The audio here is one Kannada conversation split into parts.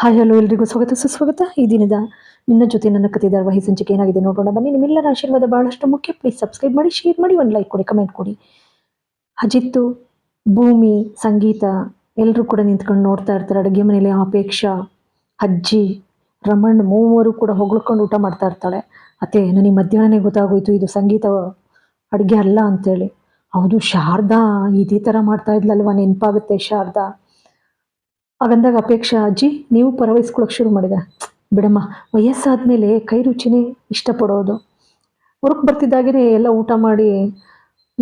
ಹಾಯ್ ಹಲೋ ಎಲ್ರಿಗೂ ಸ್ವಾಗತ ಸುಸ್ವಾಗತ. ಈ ದಿನದ ನಿನ್ನ ಜೊತೆ ನನ್ನ ಕಥೆ ಧಾರಾವಾಹಿ ಸಂಚಿಕೆ ಏನಾಗಿದೆ ನೋಡೋಣ ಬನ್ನಿ. ನಿಮ್ಮೆಲ್ಲರ ಆಶೀರ್ವಾದ ಬಹಳಷ್ಟು ಮುಖ್ಯ. ಪ್ಲೀಸ್ ಸಬ್ಸ್ಕ್ರೈಬ್ ಮಾಡಿ, ಶೇರ್ ಮಾಡಿ, ಒಂದು ಲೈಕ್ ಕೊಡಿ, ಕಮೆಂಟ್ ಕೊಡಿ. ಅಜಿತ್ತು, ಭೂಮಿ, ಸಂಗೀತ ಎಲ್ಲರೂ ಕೂಡ ನಿಂತ್ಕೊಂಡು ನೋಡ್ತಾ ಇರ್ತಾರೆ. ಅಡುಗೆ ಮನೆಯಲ್ಲಿ ಅಪೇಕ್ಷಾ, ಅಜ್ಜಿ, ರಮಣ್ ಮೂವರು ಕೂಡ ಹೊಗಳ್ಕೊಂಡು ಊಟ ಮಾಡ್ತಾ ಇರ್ತಾಳೆ. ಅತ್ತೆ, ನನಗೆ ಮಧ್ಯಾಹ್ನನೇ ಗೊತ್ತಾಗೋಯ್ತು ಇದು ಸಂಗೀತ ಅಡುಗೆ ಅಲ್ಲ ಅಂತೇಳಿ. ಹೌದು, ಶಾರದಾ ಇದೇ ಥರ ಮಾಡ್ತಾ ಇದ್ಲಲ್ವ, ನೆನಪಾಗುತ್ತೆ ಶಾರದಾ. ಹಾಗಂದಾಗ ಅಪೇಕ್ಷಾ, ಅಜ್ಜಿ ನೀವು ಪರವಹಿಸ್ಕೊಳಕ್ಕೆ ಶುರು ಮಾಡಿದೆ. ಬಿಡಮ್ಮ, ವಯಸ್ಸಾದ್ಮೇಲೆ ಕೈ ರುಚಿನೇ ಇಷ್ಟಪಡೋದು. ಹೊರಗೆ ಬರ್ತಿದ್ದಾಗೇ ಎಲ್ಲ ಊಟ ಮಾಡಿ,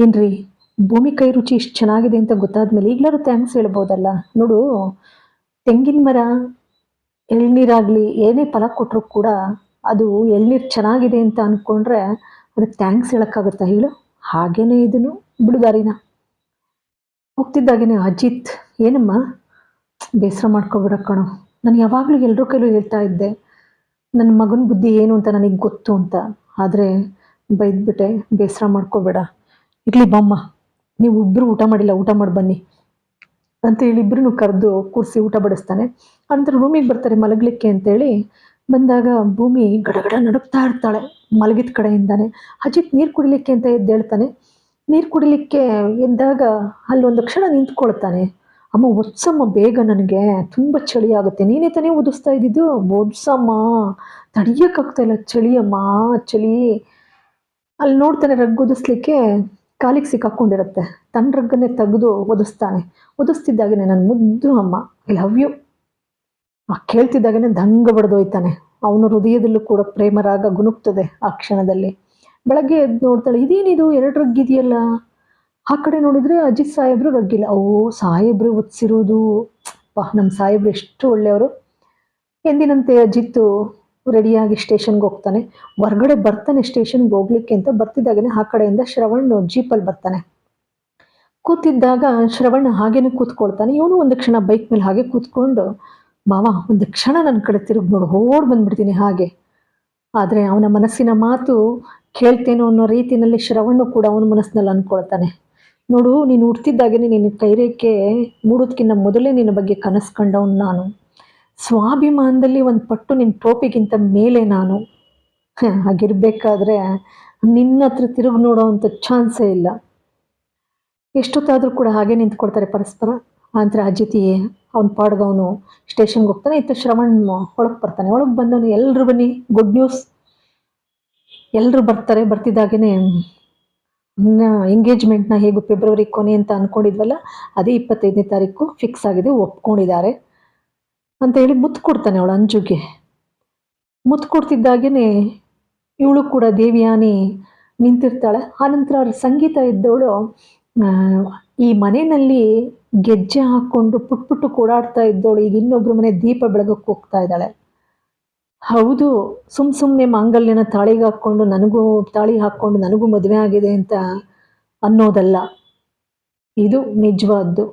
ಏನ್ರಿ ಭೂಮಿ ಕೈ ರುಚಿ ಇಷ್ಟು ಚೆನ್ನಾಗಿದೆ ಅಂತ ಗೊತ್ತಾದ್ಮೇಲೆ ಈಗಲಾರು ಥ್ಯಾಂಕ್ಸ್ ಹೇಳ್ಬೋದಲ್ಲ. ನೋಡು, ತೆಂಗಿನ ಮರ ಎಳ್ನೀರಾಗಲಿ ಏನೇ ಫಲ ಕೊಟ್ಟರು ಕೂಡ ಅದು ಎಳ್ನೀರು ಚೆನ್ನಾಗಿದೆ ಅಂತ ಅಂದ್ಕೊಂಡ್ರೆ ಅದಕ್ಕೆ ಥ್ಯಾಂಕ್ಸ್ ಹೇಳೋಕ್ಕಾಗುತ್ತಾ ಹೇಳು? ಹಾಗೇನೆ ಇದನ್ನು ಬಿಡುದಾರಿನ. ಹೋಗ್ತಿದ್ದಾಗೇನೆ ಅಜಿತ್, ಏನಮ್ಮ ಬೇಸರ ಮಾಡ್ಕೊಬಿಡ ಕಣೋ, ನಾನು ಯಾವಾಗಲೂ ಎಲ್ಲರ ಕೈಲೂ ಹೇಳ್ತಾ ಇದ್ದೆ ನನ್ನ ಮಗನ ಬುದ್ಧಿ ಏನು ಅಂತ ನನಗೆ ಗೊತ್ತು ಅಂತ. ಆದರೆ ಬೈದ್ಬಿಟ್ಟೆ, ಬೇಸರ ಮಾಡ್ಕೋಬೇಡ. ಇರಲಿ ಬಮ್ಮ, ನೀವು ಇಬ್ಬರು ಊಟ ಮಾಡಿಲ್ಲ, ಊಟ ಮಾಡಿ ಬನ್ನಿ ಅಂತೇಳಿ ಇಬ್ಬರೂ ಕರೆದು ಕೂರಿಸಿ ಊಟ ಬಡಿಸ್ತಾನೆ. ಆನಂತರ ರೂಮಿಗೆ ಬರ್ತಾರೆ ಮಲಗಲಿಕ್ಕೆ ಅಂತೇಳಿ. ಬಂದಾಗ ಭೂಮಿ ಗಡಗಡ ನಡುಕ್ತಾ ಇರ್ತಾಳೆ ಮಲಗಿದ ಕಡೆಯಿಂದಾನೆ. ಅಜಿತ್ ನೀರು ಕುಡಿಲಿಕ್ಕೆ ಅಂತ ಎದ್ದೇಳ್ತಾನೆ. ನೀರು ಕುಡಿಲಿಕ್ಕೆ ಎದ್ದಾಗ ಅಲ್ಲೊಂದು ಕ್ಷಣ ನಿಂತ್ಕೊಳ್ತಾನೆ. ಅಮ್ಮ ಒದ್ಸಮ್ಮ ಬೇಗ, ನನಗೆ ತುಂಬ ಚಳಿ ಆಗುತ್ತೆ. ನೀನೇ ತಾನೇ ಒದಿಸ್ತಾ ಇದ್ದಿದ್ದು, ಒದ್ಸಮ್ಮ, ತಡಿಯೋಕ್ಕಾಗ್ತಾ ಇಲ್ಲ ಚಳಿಯಮ್ಮ, ಚಳಿ. ಅಲ್ಲಿ ನೋಡ್ತಾನೆ ರಗ್ ಒದಿಸ್ಲಿಕ್ಕೆ ಕಾಲಿಗೆ ಸಿಕ್ಕಾಕೊಂಡಿರುತ್ತೆ. ತನ್ನ ರಗ್ಗನ್ನೇ ತೆಗೆದು ಒದಿಸ್ತಾನೆ. ಒದಿಸ್ತಿದ್ದಾಗೇ ನನ್ನ ಮುದ್ದು ಅಮ್ಮ, ಐ ಲವ್ ಯು ಕೇಳ್ತಿದ್ದಾಗೇ ದಂಗ ಬಡ್ದೋಯ್ತಾನೆ. ಅವನ ಹೃದಯದಲ್ಲೂ ಕೂಡ ಪ್ರೇಮರಾಗ ಗುನುಗ್ತದೆ ಆ ಕ್ಷಣದಲ್ಲಿ. ಬೆಳಗ್ಗೆ ಎದ್ದು ನೋಡ್ತಾಳೆ, ಇದೇನಿದು 2 ರಗ್ಗಿದೆಯಲ್ಲ. ಆ ಕಡೆ ನೋಡಿದರೆ ಅಜಿತ್ ಸಾಹೇಬ್ರು ರಗ್ಗಿಲ್ಲ. ಸಾಹೇಬ್ರು ಒದಿಸಿರೋದು. ನಮ್ಮ ಸಾಹೇಬ್ರು ಎಷ್ಟು ಒಳ್ಳೆಯವರು. ಎಂದಿನಂತೆ ಅಜಿತ್ತು ರೆಡಿಯಾಗಿ ಸ್ಟೇಷನ್ಗೆ ಹೋಗ್ತಾನೆ. ಹೊರಗಡೆ ಬರ್ತಾನೆ ಸ್ಟೇಷನ್ಗೆ ಹೋಗ್ಲಿಕ್ಕೆ ಅಂತ. ಬರ್ತಿದ್ದಾಗೇ ಆ ಕಡೆಯಿಂದ ಶ್ರವಣ್ ಜೀಪಲ್ಲಿ ಬರ್ತಾನೆ. ಕೂತಿದ್ದಾಗ ಶ್ರವಣ್ ಹಾಗೇನೆ ಕೂತ್ಕೊಳ್ತಾನೆ. ಇವನು ಒಂದು ಕ್ಷಣ ಬೈಕ್ ಮೇಲೆ ಹಾಗೆ ಕೂತ್ಕೊಂಡು, ಮಾವ ಒಂದು ಕ್ಷಣ ನನ್ನ ಕಡೆ ತಿರುಗಿ ನೋಡು, ಓಡ್ ಬಂದ್ಬಿಡ್ತೀನಿ ಹಾಗೆ. ಆದರೆ ಅವನ ಮನಸ್ಸಿನ ಮಾತು ಕೇಳ್ತೇನೋ ಅನ್ನೋ ರೀತಿಯಲ್ಲಿ ಶ್ರವಣ್ಣು ಕೂಡ ಅವನ ಮನಸ್ಸಿನಲ್ಲಿ ಅಂದ್ಕೊಳ್ತಾನೆ. ನೋಡು, ನೀನು ಹುಡ್ತಿದ್ದಾಗೇ ನಿನ್ನ ಕೈರೇಖೆ ಮೂಡೋದಕ್ಕಿಂತ ಮೊದಲೇ ನಿನ್ನ ಬಗ್ಗೆ ಕನಸು ಕಂಡವನು ನಾನು. ಸ್ವಾಭಿಮಾನದಲ್ಲಿ ಒಂದು ಪಟ್ಟು ನಿನ್ನ ಟೋಪಿಗಿಂತ ಮೇಲೆ ನಾನು. ಹಾಗಿರ್ಬೇಕಾದ್ರೆ ನಿನ್ನ ಹತ್ರ ತಿರುಗಿ ನೋಡೋ ಅಂಥ ಚಾನ್ಸೇ ಇಲ್ಲ. ಎಷ್ಟೊತ್ತಾದರೂ ಕೂಡ ಹಾಗೆ ನಿಂತ್ಕೊಳ್ತಾರೆ ಪರಸ್ಪರ. ಆನಂತರ ಅಜಿತಿ ಅವನ ಪಾಡ್ಗೆ ಅವನು ಸ್ಟೇಷನ್ಗೆ ಹೋಗ್ತಾನೆ. ಇತ್ತು ಶ್ರವಣ್ ಒಳಗೆ ಬರ್ತಾನೆ. ಒಳಗೆ ಬಂದವನು, ಎಲ್ಲರೂ ಬನ್ನಿ, ಗುಡ್ ನ್ಯೂಸ್. ಎಲ್ಲರೂ ಬರ್ತಾರೆ. ಬರ್ತಿದ್ದಾಗೇ ಎಂಗೇಜ್ಮೆಂಟ್ನ ಹೇಗೂ ಫೆಬ್ರವರಿ ಕೊನೆ ಅಂತ ಅಂದ್ಕೊಂಡಿದ್ವಲ್ಲ, ಅದೇ 25ನೇ ತಾರೀಕು ಫಿಕ್ಸ್ ಆಗಿದೆ, ಒಪ್ಕೊಂಡಿದ್ದಾರೆ ಅಂತ ಹೇಳಿ ಮುತ್ತು ಕೊಡ್ತಾನೆ ಅವಳು ಅಂಜುಗೆ. ಮುತ್ತು ಕೊಡ್ತಿದ್ದಾಗೇ ಇವಳು ಕೂಡ ದೇವಿಯಾನಿ ನಿಂತಿರ್ತಾಳೆ. ಆನಂತರ ಅವ್ರ ಸಂಗೀತ ಇದ್ದವಳು ಈ ಮನೆಯಲ್ಲಿ ಗೆಜ್ಜೆ ಹಾಕ್ಕೊಂಡು ಪುಟ್ಟು ಕೂಡಾಡ್ತಾ ಇದ್ದವಳು ಈಗ ಇನ್ನೊಬ್ರ ಮನೆ ದೀಪ ಬೆಳಗಕ್ಕೆ ಹೋಗ್ತಾ ಇದ್ದಾಳೆ. ಹೌದು, ಸುಮ್ಮನೆ ಮಾಂಗಲ್ಯನ ತಾಳಿಗೆ ಹಾಕ್ಕೊಂಡು ನನಗೂ ಮದುವೆ ಆಗಿದೆ ಅಂತ ಅನ್ನೋದಲ್ಲ, ಇದು ನಿಜವಾದ್ದು.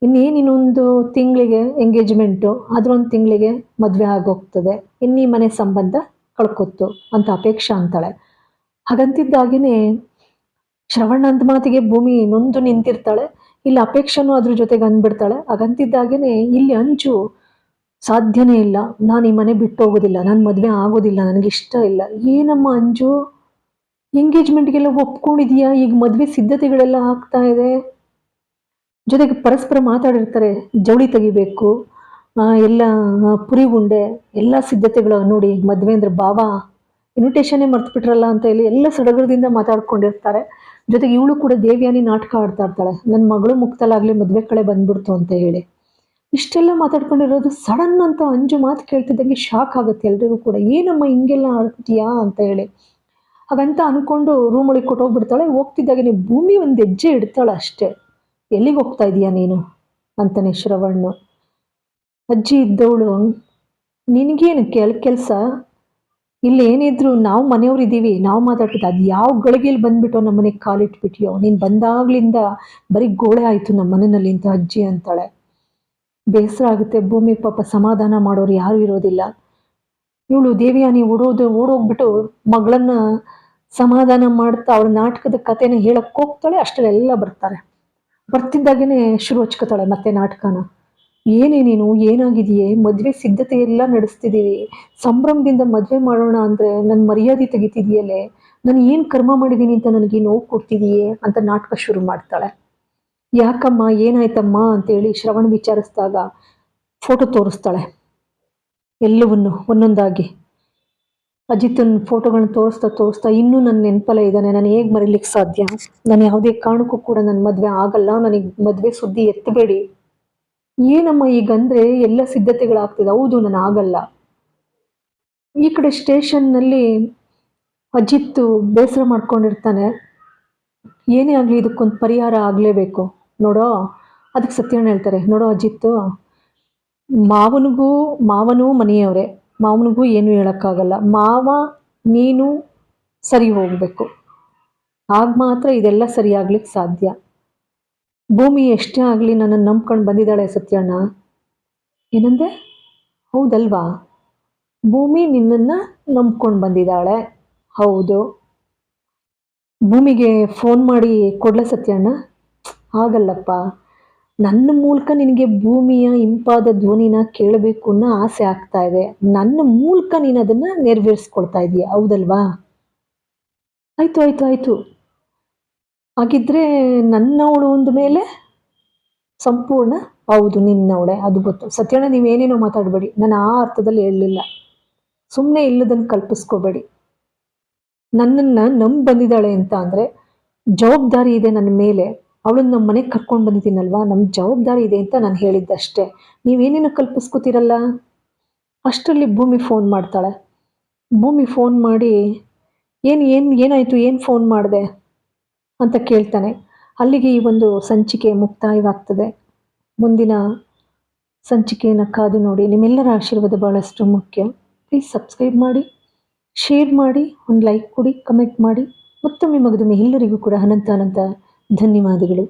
ಇನ್ನೊಂದು ತಿಂಗಳಿಗೆ ಎಂಗೇಜ್ಮೆಂಟು, ಅದರೊಂದು ತಿಂಗಳಿಗೆ ಮದುವೆ ಆಗೋಗ್ತದೆ, ಈ ಮನೆ ಸಂಬಂಧ ಕಳ್ಕೊತ್ತು ಅಂತ ಅಪೇಕ್ಷಾ ಅಂತಾಳೆ. ಹಾಗಂತಿದ್ದಾಗೇ ಶ್ರವಣ ಅಂದ ಮಾತಿಗೆ ಭೂಮಿ ನೊಂದು ನಿಂತಿರ್ತಾಳೆ. ಇಲ್ಲಿ ಅಪೇಕ್ಷನೂ ಅದ್ರ ಜೊತೆಗೆ ಅಂದ್ಬಿಡ್ತಾಳೆ. ಹಾಗಂತಿದ್ದಾಗೇ ಇಲ್ಲಿ ಅಂಜು, ಸಾಧ್ಯನೇ ಇಲ್ಲ, ನಾನು ಈ ಮನೆ ಬಿಟ್ಟು ಹೋಗೋದಿಲ್ಲ, ನಾನು ಮದುವೆ ಆಗೋದಿಲ್ಲ, ನನಗಿಷ್ಟ ಇಲ್ಲ. ಏನಮ್ಮ ಅಂಜು, ಎಂಗೇಜ್ಮೆಂಟ್ಗೆಲ್ಲ ಒಪ್ಕೊಂಡಿದೀಯಾ, ಈಗ ಮದುವೆ ಸಿದ್ಧತೆಗಳೆಲ್ಲ ಆಗ್ತಾ ಇದೆ, ಜೊತೆಗೆ ಪರಸ್ಪರ ಮಾತಾಡಿರ್ತಾರೆ, ಜವಳಿ ತೆಗಿಬೇಕು, ಎಲ್ಲ ಪುರಿ ಉಂಡೆ ಎಲ್ಲ ಸಿದ್ಧತೆಗಳು ನೋಡಿ, ಮದುವೆ ಅಂದ್ರೆ ಬಾವಾ ಇನ್ವಿಟೇಷನ್ನೇ ಮರ್ತ್ಬಿಟ್ರಲ್ಲ ಅಂತ ಹೇಳಿ ಎಲ್ಲ ಸಡಗರದಿಂದ ಮಾತಾಡ್ಕೊಂಡಿರ್ತಾರೆ. ಜೊತೆಗೆ ಇವಳು ಕೂಡ ದೇವಿಯಾನಿ ನಾಟಕ ಆಡ್ತಾ ಇರ್ತಾಳೆ, ನನ್ನ ಮಗಳು ಮುಕ್ತಲಾಗಲಿ ಮದುವೆ ಕಡೆ ಬಂದ್ಬಿಡ್ತು ಅಂತ ಹೇಳಿ. ಇಷ್ಟೆಲ್ಲ ಮಾತಾಡ್ಕೊಂಡಿರೋದು ಸಡನ್ ಅಂತ ಅಂಜು ಮಾತು ಕೇಳ್ತಿದ್ದಂಗೆ ಶಾಕ್ ಆಗುತ್ತೆ ಎಲ್ರಿಗೂ ಕೂಡ. ಏನಮ್ಮ ಹಿಂಗೆಲ್ಲ ಆಡ್ತೀಯಾ ಅಂತ ಹೇಳಿ. ಹಾಗಂತ ಅಂದ್ಕೊಂಡು ರೂಮ್ ಒಳಗೆ ಕೊಟ್ಟೋಗ್ಬಿಡ್ತಾಳೆ. ಹೋಗ್ತಿದ್ದಾಗೆ ಭೂಮಿ ಒಂದು ಹೆಜ್ಜೆ ಇಡ್ತಾಳೆ ಅಷ್ಟೇ. ಎಲ್ಲಿಗೆ ಹೋಗ್ತಾ ಇದೀಯಾ ನೀನು ಅಂತಾನೆ ಶ್ರವಣ್ಣು. ಅಜ್ಜಿ ಇದ್ದವಳು, ನಿನಗೇನು ಕೆಲಸ, ಇಲ್ಲಿ ಏನಿದ್ರು ನಾವು ಮನೆಯವ್ರು ಇದ್ದೀವಿ, ನಾವು ಮಾತಾಡ್ತಿದ್ದೆ, ಅದು ಯಾವ ಗಳಿಗೆಯಲ್ಲಿ ಬಂದ್ಬಿಟ್ಟು ನಮ್ಮ ಮನೆಗೆ ಕಾಲಿಟ್ಬಿಟ್ಟಿಯೋ, ನೀನು ಬಂದಾಗ್ಲಿಂದ ಬರೀ ಗೋಳೆ ಆಯಿತು ನಮ್ಮ ಮನೆಯಲ್ಲಿ ಅಂತ ಅಜ್ಜಿ ಅಂತಾಳೆ. ಬೇಸರ ಆಗುತ್ತೆ ಭೂಮಿ, ಪಾಪ ಸಮಾಧಾನ ಮಾಡೋರು ಯಾರೂ ಇರೋದಿಲ್ಲ. ಇವಳು ದೇವಿಯಾನಿ ಓಡೋಗ್ಬಿಟ್ಟು ಮಗಳನ್ನ ಸಮಾಧಾನ ಮಾಡ್ತಾ ಅವಳ ನಾಟಕದ ಕಥೆನ ಹೇಳಕ್ಕೆ ಹೋಗ್ತಾಳೆ. ಅಷ್ಟರಲ್ಲೆಲ್ಲ ಬರ್ತಾರೆ. ಬರ್ತಿದ್ದಾಗೇ ಶುರು ಹಚ್ಕೋತಾಳೆ ಮತ್ತೆ ನಾಟಕನ. ಏನೇ ನೀನು ಏನಾಗಿದೆಯೇ? ಮದುವೆ ಸಿದ್ಧತೆ ಎಲ್ಲ ನಡೆಸ್ತಿದ್ದೀವಿ. ಸಂಭ್ರಮದಿಂದ ಮದುವೆ ಮಾಡೋಣ ಅಂದರೆ ನನ್ನ ಮರ್ಯಾದೆ ತೆಗಿತಿದೆಯಲ್ಲೇ. ನಾನು ಏನು ಕರ್ಮ ಮಾಡಿದ್ದೀನಿ ಅಂತ ನನಗೆ ನೋವು ಕೊಡ್ತಿದೀಯೇ ಅಂತ ನಾಟಕ ಶುರು ಮಾಡ್ತಾಳೆ. ಯಾಕಮ್ಮ ಏನಾಯ್ತಮ್ಮ ಅಂತೇಳಿ ಶ್ರವಣ್ ವಿಚಾರಿಸಿದಾಗ ಫೋಟೋ ತೋರಿಸ್ತಾಳೆ. ಎಲ್ಲವನ್ನು ಒಂದೊಂದಾಗಿ ಅಜಿತನ ಫೋಟೋಗಳನ್ನ ತೋರಿಸ್ತಾ ಇನ್ನೂ ನನ್ನ ನೆನಪಲ್ಲೇ ಇದ್ದಾನೆ. ನಾನು ಹೇಗೆ ಮರೀಲಿಕ್ಕೆ ಸಾಧ್ಯ? ನಾನು ಯಾವುದೇ ಕಾರಣಕ್ಕೂ ಕೂಡ ನನ್ನ ಮದುವೆ ಆಗಲ್ಲ. ನನಗೆ ಮದುವೆ ಸುದ್ದಿ ಎತ್ತಬೇಡಿ. ಏನಮ್ಮ ಈಗಂದ್ರೆ ಎಲ್ಲ ಸಿದ್ಧತೆಗಳಾಗ್ತಿದೆ. ಹೌದು, ನಾನು ಆಗಲ್ಲ. ಈ ಕಡೆ ಸ್ಟೇಷನ್ನಲ್ಲಿ ಅಜಿತ್ ಬೇಸರ ಮಾಡ್ಕೊಂಡಿರ್ತಾನೆ. ಏನೇ ಆಗಲಿ ಇದಕ್ಕೊಂದು ಪರಿಹಾರ ಆಗಲೇಬೇಕು ನೋಡೋ. ಅದಕ್ಕೆ ಸತ್ಯಣ್ಣ ಹೇಳ್ತಾರೆ, ನೋಡೋ ಅಜಿತ್, ಮಾವನೂ ಮನೆಯವರೇ, ಮಾವನಿಗೂ ಏನು ಹೇಳೋಕ್ಕಾಗಲ್ಲ. ಮಾವ ನೀನು ಸರಿ ಹೋಗಬೇಕು, ಆಗ ಮಾತ್ರ ಇದೆಲ್ಲ ಸರಿಯಾಗ್ಲಿಕ್ಕೆ ಸಾಧ್ಯ. ಭೂಮಿ ಎಷ್ಟೇ ಆಗಲಿ ನನ್ನನ್ನು ನಂಬ್ಕೊಂಡು ಬಂದಿದ್ದಾಳೆ ಸತ್ಯಣ್ಣ. ಏನಂದೆ? ಹೌದಲ್ವಾ? ಭೂಮಿ ನಿನ್ನನ್ನು ನಂಬ್ಕೊಂಡು ಬಂದಿದ್ದಾಳೆ. ಹೌದು. ಭೂಮಿಗೆ ಫೋನ್ ಮಾಡಿ ಕೊಡ್ಲ ಸತ್ಯಣ್ಣ? ಆಗಲ್ಲಪ್ಪ. ನನ್ನ ಮೂಲಕ ನಿನಗೆ ಭೂಮಿಯ ಇಂಪಾದ ಧ್ವನಿನ ಕೇಳಬೇಕು ಅನ್ನೋ ಆಸೆ ಆಗ್ತಾ ಇದೆ. ನನ್ನ ಮೂಲಕ ನೀನು ಅದನ್ನು ನೆರವೇರಿಸ್ಕೊಳ್ತಾ ಇದೀಯ, ಹೌದಲ್ವಾ? ಆಯಿತು ಆಯಿತು ಆಯಿತು. ಹಾಗಿದ್ರೆ ನನ್ನವಳು ಅಂದ ಮೇಲೆ ಸಂಪೂರ್ಣ ಹೌದು ನಿನ್ನವಳೆ, ಅದು ಗೊತ್ತು. ಸತ್ಯಣ್ಣ ನೀವೇನೇನೋ ಮಾತಾಡಬೇಡಿ, ನಾನು ಆ ಅರ್ಥದಲ್ಲಿ ಹೇಳಲಿಲ್ಲ. ಸುಮ್ಮನೆ ಇಲ್ಲದನ್ನು ಕಲ್ಪಿಸ್ಕೋಬೇಡಿ. ನನ್ನನ್ನು ನಂಬಿ ಬಂದಿದ್ದಾಳೆ ಅಂತ ಅಂದರೆ ಜವಾಬ್ದಾರಿ ಇದೆ ನನ್ನ ಮೇಲೆ. ಅವಳನ್ನ ನಮ್ಮ ಮನೆಗೆ ಕರ್ಕೊಂಡು ಬಂದಿದ್ದೀನಲ್ವಾ, ನಮ್ಮ ಜವಾಬ್ದಾರಿ ಇದೆ ಅಂತ ನಾನು ಹೇಳಿದ್ದಷ್ಟೇ. ನೀವೇನೇನೋ ಕಲ್ಪಿಸ್ಕೋತೀರಲ್ಲ. ಅಷ್ಟರಲ್ಲಿ ಭೂಮಿ ಫೋನ್ ಮಾಡ್ತಾಳೆ. ಭೂಮಿ ಫೋನ್ ಮಾಡಿ ಏನಾಯಿತು, ಏನು ಫೋನ್ ಮಾಡಿದೆ ಅಂತ ಕೇಳ್ತಾನೆ. ಅಲ್ಲಿಗೆ ಈ ಒಂದು ಸಂಚಿಕೆ ಮುಕ್ತಾಯವಾಗ್ತದೆ. ಮುಂದಿನ ಸಂಚಿಕೆಯನ್ನು ಕಾದು ನೋಡಿ. ನಿಮ್ಮೆಲ್ಲರ ಆಶೀರ್ವಾದ ಭಾಳಷ್ಟು ಮುಖ್ಯ. ಪ್ಲೀಸ್ ಸಬ್ಸ್ಕ್ರೈಬ್ ಮಾಡಿ, ಶೇರ್ ಮಾಡಿ, ಒಂದು ಲೈಕ್ ಕೊಡಿ, ಕಮೆಂಟ್ ಮಾಡಿ. ಮತ್ತೊಮ್ಮೆ ಎಲ್ಲರಿಗೂ ಕೂಡ ಅನಂತ ಧನ್ಯವಾದಗಳು.